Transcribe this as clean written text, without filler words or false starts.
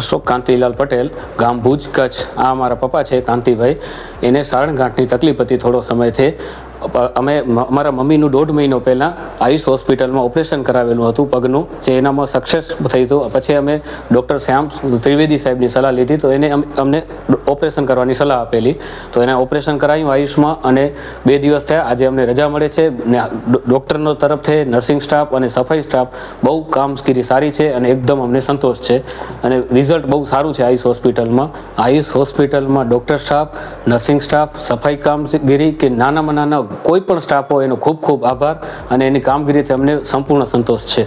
અશોક કાંતિલાલ પટેલ, ગામ ભુજ, કચ્છ. આ અમારા પપ્પા છે કાંતિભાઈ. એને સારણગાંઠની તકલીફ હતી થોડો સમયથી. અમે અમારા મમ્મીનું 1.5 મહિનો પહેલાં આયુષ હોસ્પિટલમાં ઓપરેશન કરાવેલું હતું પગનું, જે એનામાં સક્સેસ થઈ હતું. પછી અમે ડૉક્ટર શ્યામ ત્રિવેદી સાહેબની સલાહ લીધી, તો એને અમને ઓપરેશન કરવાની સલાહ આપેલી. તો એને ઓપરેશન કરાવ્યું આયુષમાં, અને 2 દિવસ થયા. આજે અમને રજા મળે છે. ને ડૉક્ટરનો તરફથી નર્સિંગ સ્ટાફ અને સફાઈ સ્ટાફ બહુ કામગીરી સારી છે, અને એકદમ અમને સંતોષ છે, અને રિઝલ્ટ બહુ સારું છે આયુષ હોસ્પિટલમાં. આયુષ હોસ્પિટલમાં ડૉક્ટર સ્ટાફ, નર્સિંગ સ્ટાફ, સફાઈ કામગીરી કે નાનામાં નાના કોઈ પણ સ્ટાફ હોય એનો ખૂબ ખૂબ આભાર, અને એની કામગીરીથી અમને સંપૂર્ણ સંતોષ છે.